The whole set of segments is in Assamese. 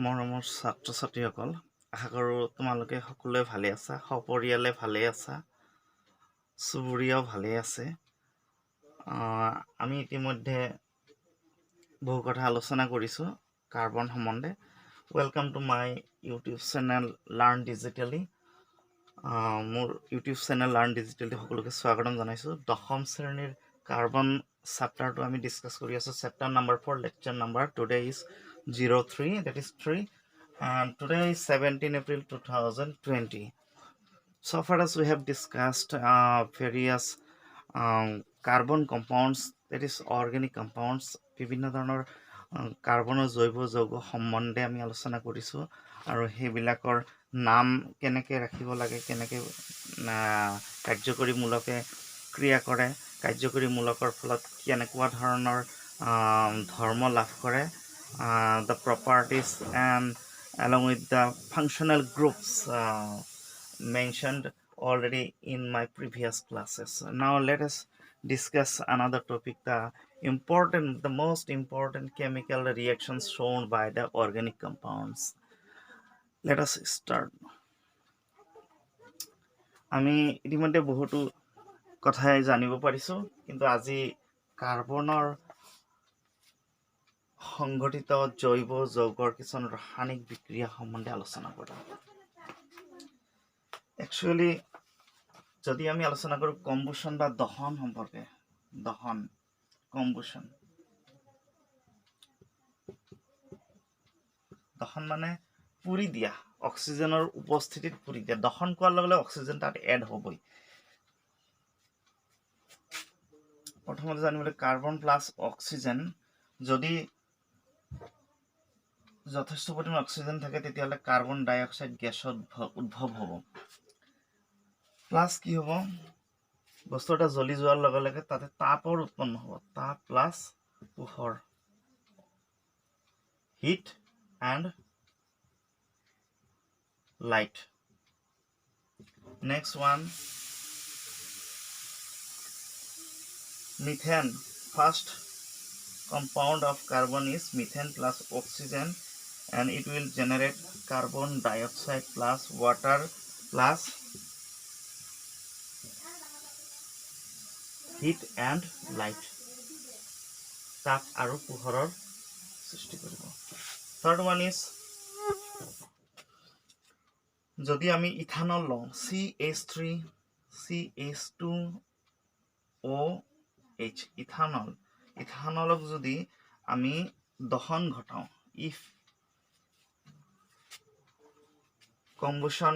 মৰমৰ ছাত্ৰ ছাত্ৰীসকল, আশা কৰোঁ তোমালোকে সকলোৱে ভালে আছা, সপৰিয়ালে ভালে আছা, চুবুৰীয়াও ভালে আছে। আমি ইতিমধ্যে বহু কথা আলোচনা কৰিছোঁ কাৰ্বন সম্বন্ধে। Welcome to my YouTube channel learn digitally. মোৰ ইউটিউব চেনেল লাৰ্ণ ডিজিটেলি সকলোকে স্বাগতম জনাইছোঁ। 10ম শ্ৰেণীৰ কাৰ্বন চেপ্টাৰটো আমি ডিছকাছ কৰি আছোঁ। Chapter number 4, lecture number today is 03, that is 3, and today is 17 April 2020. So far as we have discussed various carbon compounds, that is organic compounds, বিভিন্ন ধৰণৰ কাৰ্বনৰ জৈৱ যৌগ সম্বন্ধে আমি আলোচনা কৰিছোঁ আৰু সেইবিলাকৰ নাম কেনেকৈ ৰাখিব লাগে, কেনেকৈ কাৰ্যকৰীমূলকে ক্ৰিয়া কৰে, কাৰ্যকৰীমূলকৰ ফলত কেনেকুৱা ধৰণৰ ধৰ্ম লাভ কৰে, the properties and along with the functional groups mentioned already in my previous classes. Now let us discuss another topic, the most important chemical reactions shown by the organic compounds. Let us start. আমি ইতিমধ্যে বহুতো কথাই জানিব পাৰিছোঁ, কিন্তু আজি কাৰ্বনৰ সংঘটিত জৈৱ যৌগৰ কিছুমান ৰাসায়নিক বিক্ৰিয়া সম্বন্ধে আলোচনা কৰিম। একচুৱেলি যদি আমি আলোচনা কৰোঁ কম্বুশ্যন বা দহন সম্পৰ্কে, দহন মানে পুৰি দিয়া, অক্সিজেনৰ উপস্থিতিত পুৰি দিয়া। দহন কোৱাৰ লগে লগে অক্সিজেন তাত এড হ'বই। প্ৰথমতে জানিবলৈ কাৰ্বন প্লাছ অক্সিজেন, যদি যথেষ্ট পৰিমাণে অক্সিজেন থাকে তেতিয়াহ'লে কাৰ্বন ডাই অক্সাইড গেছৰ উদ্ভৱ হ'ব। প্লাছ কি হ'ব, বস্তু এটা জ্বলি যোৱাৰ লগে লগে তাতে তাপৰ উৎপন্ন হ'ব। তাপ প্লাছ পোহৰ, heat and light. Next one, methane. First compound of carbon is methane plus oxygen, and it will generate carbon dioxide plus water plus heat and light. তাপ আৰু পোহৰৰ সৃষ্টি কৰিব। Third one is, যদি আমি ইথানল লওঁ, CH3CH2OH, ইথানলক যদি আমি দহন ঘটাওঁ, if combustion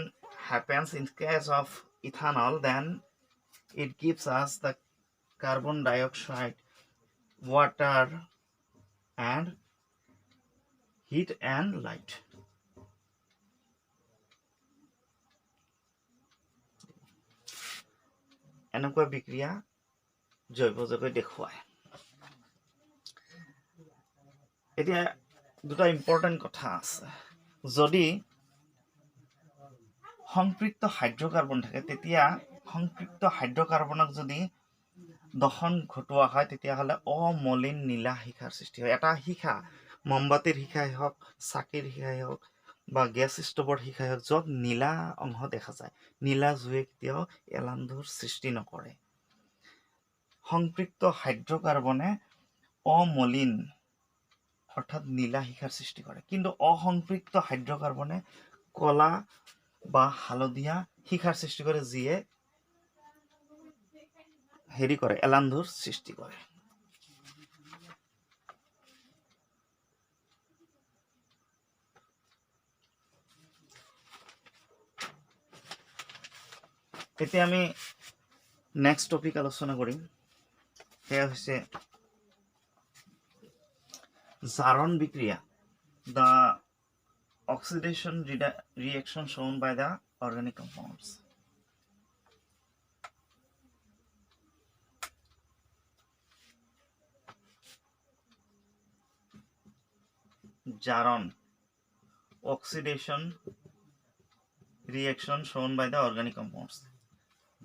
happens in case of ethanol, then it gives us the carbon dioxide, water and heat and light. এনেকুৱা বিক্ৰিয়া জৈৱ যৌগে দেখুৱায়। এতিয়া দুটা ইম্পৰ্টেণ্ট কথা আছে। যদি সংপৃক্ত হাইড্ৰকাৰ্বন থাকে, তেতিয়া সংপৃক্ত হাইড্ৰকাৰ্বনক যদি দহন ঘটোৱা হয় তেতিয়াহ'লে অমলিন নীলা শিখাৰ সৃষ্টি হয়। এটা শিখা, মমবাতিৰ শিখাই হওক, চাকিৰ শিখাই হওক বা গেছ ষ্ট'ভৰ শিখাই হওক, য'ত নীলা অংশ দেখা যায়, নীলা জুয়ে কেতিয়াও এলান্ধুৰ সৃষ্টি নকৰে। সংপৃক্ত হাইড্ৰকাৰ্বনে অমলিন অৰ্থাৎ নীলা শিখাৰ সৃষ্টি কৰে, কিন্তু অসংপৃক্ত হাইড্ৰকাৰ্বনে কলা বা হালধীয়া শিখাৰ সৃষ্টি কৰে, যিয়ে এলান্ধুৰ সৃষ্টি কৰে। এতিয়া আমি নেক্সট টপিক আলোচনা কৰিম, সেয়া হৈছে জাৰণ বিক্ৰিয়া, the oxidation reaction shown by the organic compounds. জারণ, oxidation reaction shown by the organic compounds.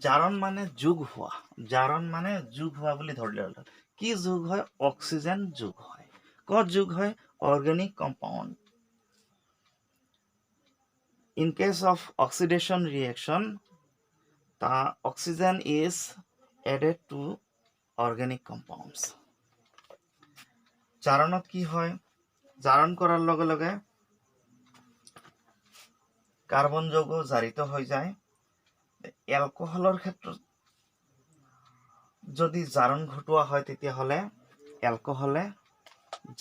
জারণ মানে যোগ হোৱা বুলি ধৰিলে হ'ল। কি যোগ হয়? অক্সিজেন যোগ হয়। ক'ত যোগ হয়? Organic compound. In case of oxidation reaction, the oxygen is added to organic compounds. জারণত কি হয়, জারণ করার লগে লগে কার্বন যৌগ জারিত হৈ যায়। এলকহলৰ ক্ষেত্ৰত যদি জাৰণ ঘটোৱা হয় তেতিয়াহ'লে এলকহলে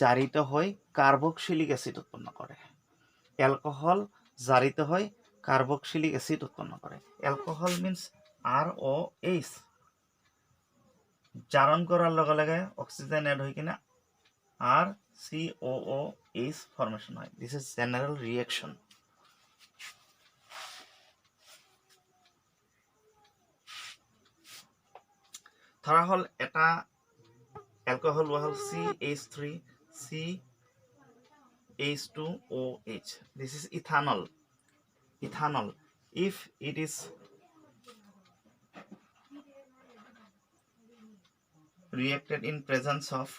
জাৰিত হৈ কাৰ্বক্সিলিক এসিড উৎপন্ন কৰে। এলকহল জাৰিত হৈ কাৰ্বক্সিলিক এসিড উৎপন্ন কৰে। Alcohol means ROH। জারণ করার লগে লগে অক্সিজেন এড হৈ কিনে RCOOH ফর্মেশন হয়। This is general reaction. ধরা হল এটা এলকহল লোৱা হল CH3 CH2OH. This is ethanol. Ethanol, if it is reacted in presence of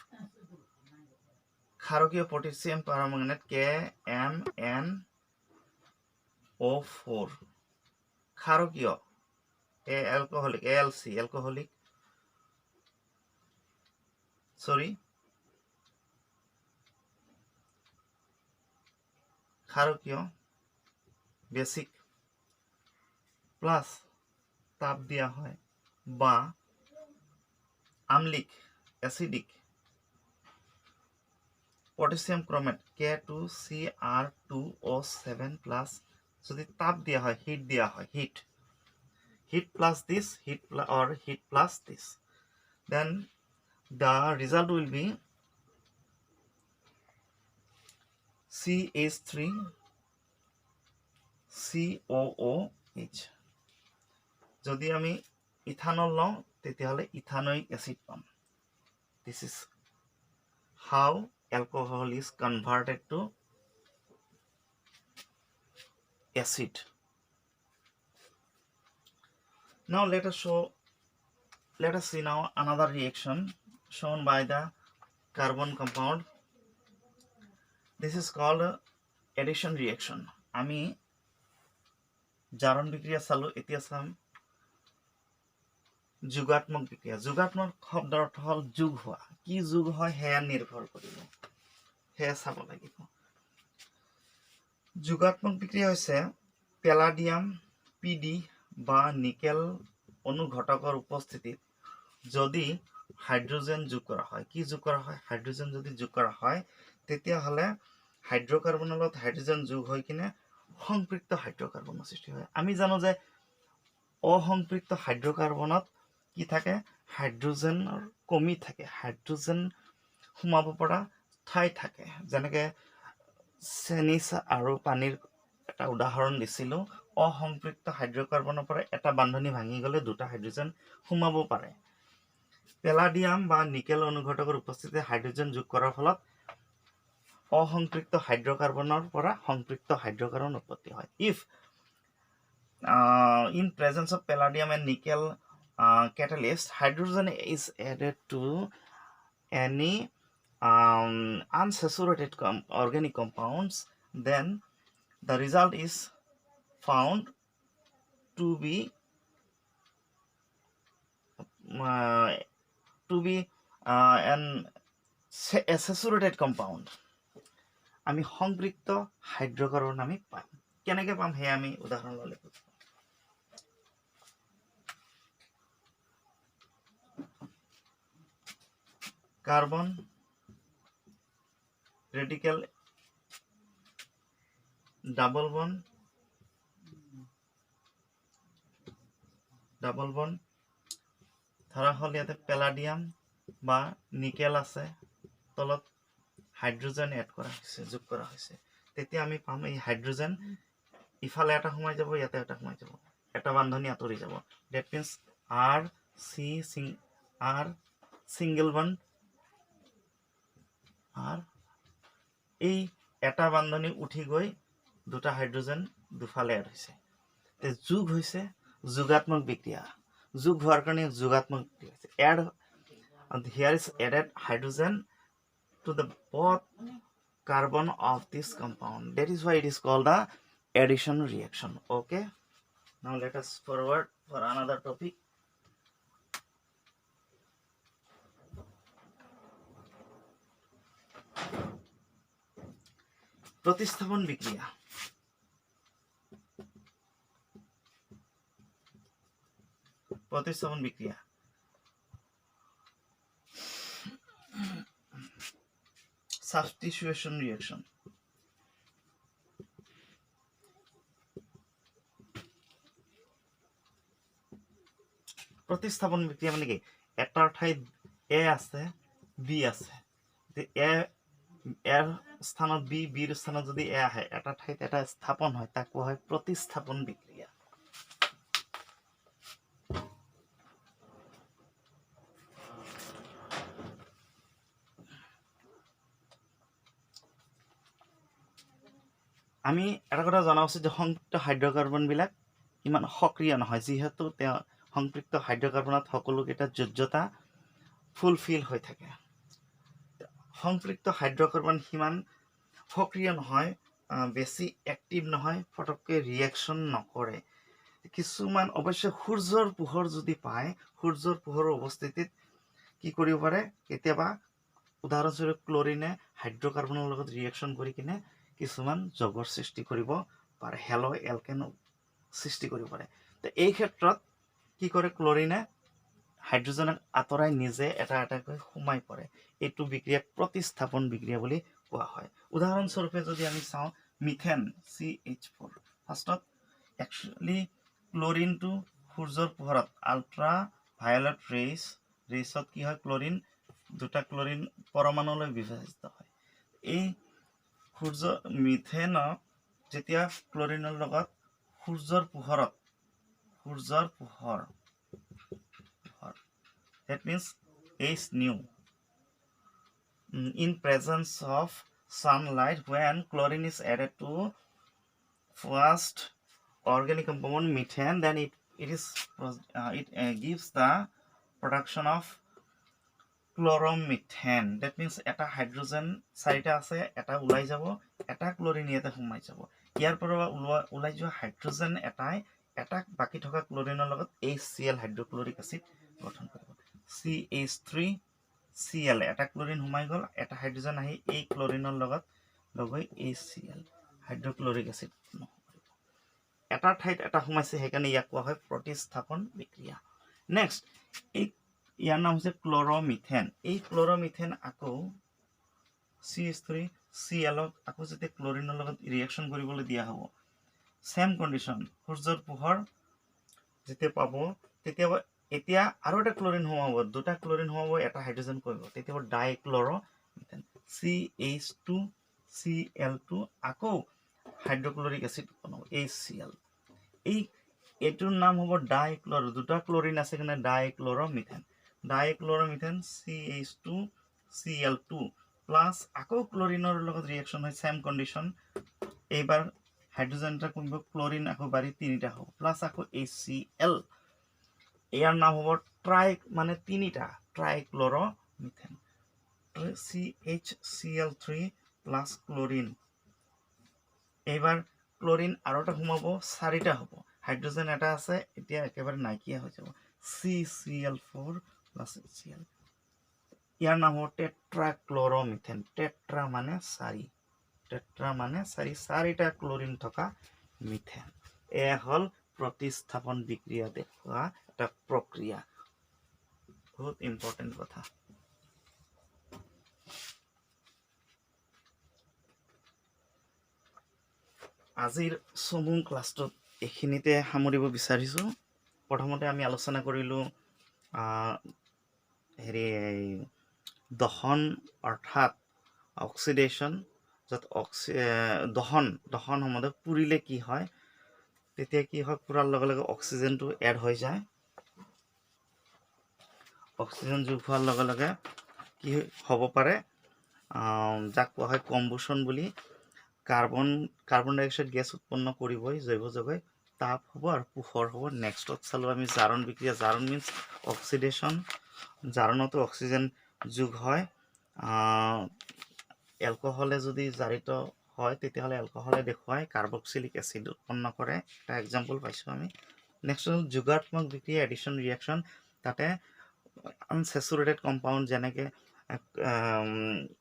ক্ষারকীয় potassium permanganate KMnO4, ক্ষারকীয় alcoholic ALC, alcoholic, ক্ষারকীয় বেসিক প্লাস তাপ দিয়া হয় বা আমলিক acidic potassium chromate K2Cr2O7 plus যদি তাপ দিয়া হয়, হিট দিয়া হয়, heat plus this, heat plus this, then the result will be CH3COOH. যদি আমি ইথানল লওঁ তেতিয়াহ'লে ইথানোইক এসিড পাম। This is how alcohol is converted to acid. Now let us see now another reaction shown by the carbon compound. This is called addition reaction. আমি জারণ বিক্রিয়া চালো, এতিয়া চাম যোগাত্মক বিক্রিয়া। যোগাত্মক শব্দৰ অৰ্থ হল যোগ হোৱা। কি যোগ হয় সেয়া নিৰ্ভৰ কৰিব, সেয়া চাব লাগিব। যোগাত্মক বিক্ৰিয়া হৈছে প্যালাডিয়াম PD বা নিকেল অনুঘটকৰ উপস্থিতিত যদি হাইড্ৰোজেন যোগ কৰা হয়। কি যোগ কৰা হয়? হাইড্ৰোজেন যদি যোগ কৰা হয় তেতিয়াহ'লে হাইড্ৰোকাৰ্বনৰ লগত হাইড্ৰোজেন যোগ হৈ কিনে সংপৃক্ত হাইড্ৰোকাৰ্বনৰ সৃষ্টি হয়। আমি জানো যে অসংপৃক্ত হাইড্ৰোকাৰ্বনত কি থাকে? হাইড্ৰোজেনৰ কমি থাকে, হাইড্ৰোজেন সোমাব পৰা ঠাই থাকে। যেনেকে চেনি আৰু পানীৰ এটা উদাহৰণ দিছিলোঁ। অসংপৃক্ত হাইড্ৰোকাৰ্বনৰ পৰা এটা বান্ধনী ভাঙি গ'লে দুটা হাইড্ৰোজেন সোমাব পাৰে। প্যালাডিয়াম বা নিকেল অনুঘটকৰ উপস্থিতিত হাইড্ৰোজেন যোগ কৰাৰ ফলত অসংপৃক্ত হাইড্ৰোকাৰ্বনৰ পৰা সংপৃক্ত হাইড্রোকার্বন উৎপত্তি হয়। If in presence of palladium and nickel catalyst, hydrogen is added to any unsaturated organic compounds, then the result is found to be an a saturated compound. আমি সংপৃক্ত হাইড্রোকার্বন আমি পাম। কেনেকে পাম হে আমি উদাহরণ ললে বুঝব। কার্বন রেডিক্যাল ডাবল বন্ড ধৰা হল ইয়াতে প্যালাডিয়াম বা নিকেল আছে, তলত হাইড্ৰোজেন এড কৰা হৈছে, যোগ কৰা হৈছে। তেতিয়া আমি পাম এই হাইড্রোজেন ইফালে এটা সোমাই যাব, ইয়াতে এটা সোমাই যাব, এটা বান্ধনী আঁতৰি যাব। That means R single bond আর এই এটা বান্ধনী উঠি গৈ দুটা হাইড্রোজেন দুফালে এড হৈছে। যোগ হৈছে যোগাত্মক বিক্রিয়া। যোগ হোৱাৰ কাৰণে যোগাত্মক বিক্রিয়া হৈছে। Here is added hydrogen to the both carbon of this compound. That is why it is called the addition reaction. Okay, now let us forward for another topic. প্রতিস্থাপন বিক্রিয়া। প্রতিস্থাপন বিক্রিয়া substitution reaction. প্রতিস্থাপন বিক্রিয়া মানে কি এটাৰ ঠাইত এ আছে বি আছে এৰ স্থানত বি বিৰ স্থানত যদি এ আহে এটা ঠাইত এটা স্থাপন হয় তাক কোৱা হয় প্ৰতিস্থাপন বিক্ৰিয়া। আমি এটা কথা জনা উচিত যে সংপৃক্ত হাইড্ৰকাৰ্বন বিলাক ইমান সক্ৰিয় নহয় যিহেতু তেওঁ সংপৃক্ত হাইড্ৰকাৰ্বনত সকলোকেইটা যোজ্যতা ফুলফিল হৈ থাকে। সংপৃক্ত হাইড্ৰকাৰ্বন সিমান সক্ৰিয় নহয়, বেছি এক্টিভ নহয়, ফটককৈ ৰিয়েকশ্যন নকৰে। কিছুমান অৱশ্যে সূৰ্যৰ পোহৰ যদি পায় সূৰ্যৰ পোহৰৰ উপস্থিতিত কি কৰিব পাৰে কেতিয়াবা উদাহৰণস্বৰূপে ক্লৰিনে হাইড্ৰকাৰ্বনৰ লগত ৰিয়েকশ্যন কৰি কিনে কিছুমান যৌগৰ সৃষ্টি কৰিব পাৰে, হেলো এলকেন সৃষ্টি কৰিব পাৰে। তো এই ক্ষেত্ৰত কি কৰে ক্লৰিনে হাইড্ৰজেনক আঁতৰাই নিজে এটা এটাকৈ সোমাই পৰে। এইটো বিক্ৰিয়াক প্ৰতিস্থাপন বিক্ৰিয়া বুলি কোৱা হয়। উদাহৰণস্বৰূপে যদি আমি চাওঁ মিথেন CH4 ফাৰ্ষ্টত একচুৱেলি ক্লৰিনটো সূৰ্যৰ পোহৰত আল্ট্ৰা ভায়োলেট ৰেইছত কি হয় ক্লৰিন দুটা ক্লৰিন পৰমাণুলৈ বিভাজিত হয়। এই সূৰ্য মিথেনক যেতিয়া ক্লৰিনৰ লগত সূৰ্যৰ পোহৰ that means H nu in presence of sunlight when chlorine is added to first organic compound methane, then it gives the production of chloromethane. That means এটা হাইড্রোজেন চাৰিটা আছে এটা ওলাই যাব এটা ক্লৰিন ইয়াতে সোমাই যাব। ইয়াৰ পৰা ওলাই যোৱা হাইড্ৰোজেন এটাই এটা বাকি থকা ক্লৰিনৰ লগত HCl হাইড্ৰক্লৰিক এসিড গঠন কৰিব। CH3Cl এটা ক্লৰিন সোমাই গল এটা হাইড্ৰোজেন আহি এই ক্লৰিনৰ লগত লগৈ HCl হাইড্ৰক্লৰিক এসিড এটা ঠাইত এটা সোমাইছে সেইকাৰণে ইয়াক কোৱা হয় প্ৰতিস্থাপন বিক্ৰিয়া। নেক্সট ইয়াৰ নাম হৈছে ক্লৰমিথেন। এই ক্লৰমিথেন আকৌ CH3Cl আকৌ যেতিয়া ক্লৰিনৰ লগত ৰিয়েকশ্যন কৰিবলৈ দিয়া হ'ব সেম কণ্ডিশ্যন সূৰ্যৰ পোহৰ যেতিয়া পাব তেতিয়া এতিয়া আৰু এটা ক্লৰিন সোমাব দুটা ক্লৰিন সোমাব এটা হাইড্ৰোজেন কৰিব তেতিয়া ডাইক্লৰমিথেন CH2Cl2 আকৌ হাইড্ৰক্লৰিক এসিড বনাব HCl। এইটোৰ নাম হ'ব ডাইক্লৰো দুটা ক্লৰিন আছে কাৰণে ডাইক্লৰমিথেন CH2Cl2 প্লাস আকৌ ক্লৰিনৰ লগত ৰিয়েকশ্যন হয় সেম কণ্ডিশ্যন এইবাৰ হাইড্ৰোজেন এটা কমিব ক্লৰিন আকৌ বাঢ়ি তিনিটা হ'ব প্লাস আকৌ HCl ইয়াৰ নাম হ'ব ট্ৰাই মানে তিনিটা ট্ৰাইক্লৰমিথেন CHCl3 প্লাস ক্লৰিন এইবাৰ ক্লৰিন আৰু এটা সোমাব চাৰিটা হ'ব হাইড্ৰোজেন এটা আছে এতিয়া একেবাৰে নাইকিয়া হৈ যাব CCl4 প্লাস HCl ইয়াৰ নাম হ'ব টেট্ৰাক্লৰমিথেন। টেট্ৰা মানে চাৰিটা ক্লৰিন থকা মিথেন। এয়া হল প্ৰতিস্থাপন বিক্ৰিয়া দেখুৱা এটা প্ৰক্ৰিয়া। বহুত ইম্পৰ্টেন্ট কথা। আজিৰ চমু ক্লাছটোত এইখিনিতে সামৰিব বিচাৰিছো। প্ৰথমতে আমি আলোচনা কৰিলো দহন অৰ্থাৎ অক্সিডেশ্যন য'ত দহন সম্বন্ধে পুৰিলে কি হয় তেতিয়া কি হয় পুৰাৰ লগে লগে অক্সিজেনটো এড হৈ যায় অক্সিজেন যোগ হোৱাৰ লগে লগে কি হ'ব পাৰে যাক কোৱা হয় কম্বুশন বুলি কাৰ্বন ডাই অক্সাইড গেছ উৎপন্ন কৰিবই জৈৱ যৌগই তাপ হ'ব আৰু পোহৰ হ'ব। নেক্সটত চালো আমি জাৰণ বিক্ৰিয়া। জাৰণ মিন্স অক্সিডেশ্যন জাৰণতো অক্সিজেন যোগ হয় এলকহলে যদি জাৰিত হয় তেতিয়াহ'লে এলকহলে দেখুৱাই কাৰ্বক্সিলিক এচিড উৎপন্ন কৰে এটা এক্সাম্পল পাইছোঁ আমি নেক্সট হ'ল যোগাত্মক বিক্ৰিয়া এডিশ্যন ৰিয়েকশ্যন তাতে আনচেচুৰেটেড কম্পাউণ্ড যেনেকৈ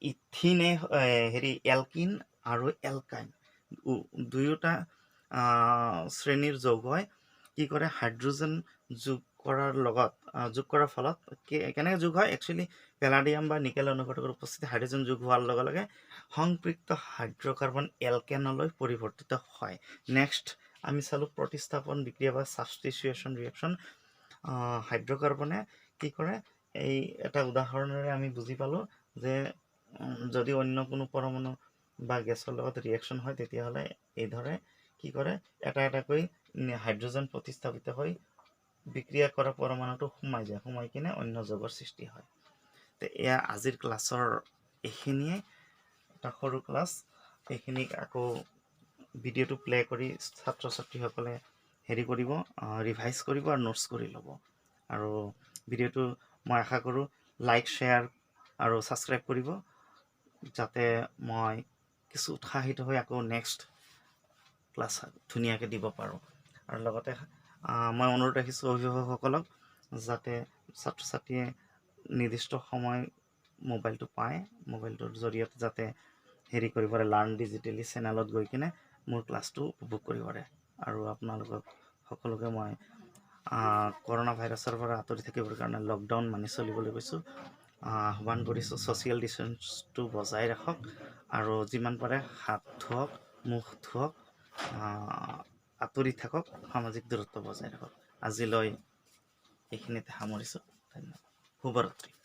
ইথিনে হেৰি এলকিন আৰু এলকাইন দুয়োটা শ্ৰেণীৰ যৌগই কি কৰে হাইড্ৰজেন যোগ কৰাৰ ফলত কেনেকৈ যোগ হয় একচুৱেলি পেলাডিয়াম বা নিকেল অনুঘটকৰ উপস্থিতি হাইড্ৰজেন যোগ হোৱাৰ লগে লগে সংপৃক্ত হাইড্ৰকাৰ্বন এলকেনলৈ পৰিৱৰ্তিত হয় নেক্সট আমি চালোঁ প্ৰতিস্থাপন বিক্ৰিয়া বা ছাবষ্টিটিউশ্যন ৰিয়েকশ্যন হাইড্ৰকাৰ্বনে কি কৰে এই এটা উদাহৰণেৰে আমি বুজি পালোঁ যে যদি অন্য কোনো পৰমাণু বা গেছৰ লগত ৰিয়েকশ্যন হয় তেতিয়াহ'লে এইদৰে কি কৰে এটা এটাকৈ হাইড্ৰজেন প্ৰতিস্থাপিত হৈ বিক্ৰিয়া কৰা পৰমাণুটো সোমাই কিনে অন্য যৌগৰ সৃষ্টি হয় তো এয়া আজিৰ ক্লাছৰ এইখিনিয়ে এটা সৰু ক্লাছ এইখিনিক আকৌ ভিডিঅ'টো প্লে কৰি ছাত্ৰ ছাত্ৰীসকলে হেৰি কৰিব ৰিভাইজ কৰিব আৰু নোটছ কৰি ল'ব আৰু ভিডিঅ'টো মই আশা কৰোঁ লাইক শ্বেয়াৰ আৰু ছাবস্ক্ৰাইব কৰিব যাতে মই কিছু উৎসাহিত হৈ আকৌ নেক্সট ক্লাছ ধুনীয়াকৈ দিব পাৰোঁ আৰু লগতে মই অনুৰোধ ৰাখিছোঁ অভিভাৱকসকলক যাতে ছাত্ৰ ছাত্ৰীয়ে নিৰ্দিষ্ট সময় মোবাইলটো পায় মোবাইলটোৰ জৰিয়তে যাতে হেৰি কৰিব পাৰে লাৰ্ণ ডিজিটেলি চেনেলত গৈ কিনে মোৰ ক্লাছটো উপভোগ কৰিব পাৰে আৰু আপোনালোকক সকলোকে মই কৰোণা ভাইৰাছৰ পৰা আঁতৰি থাকিবৰ কাৰণে লকডাউন মানি চলিবলৈ কৈছোঁ আহ্বান কৰিছোঁ ছ'চিয়েল ডিষ্টেঞ্চটো বজাই ৰাখক আৰু যিমান পাৰে হাত ধুৱক মুখ ধুৱক আঁতৰি থাকক সামাজিক দূৰত্ব বজাই ৰাখক আজিলৈ এইখিনিতে সামৰিছোঁ ধন্যবাদ শুভৰাত্ৰি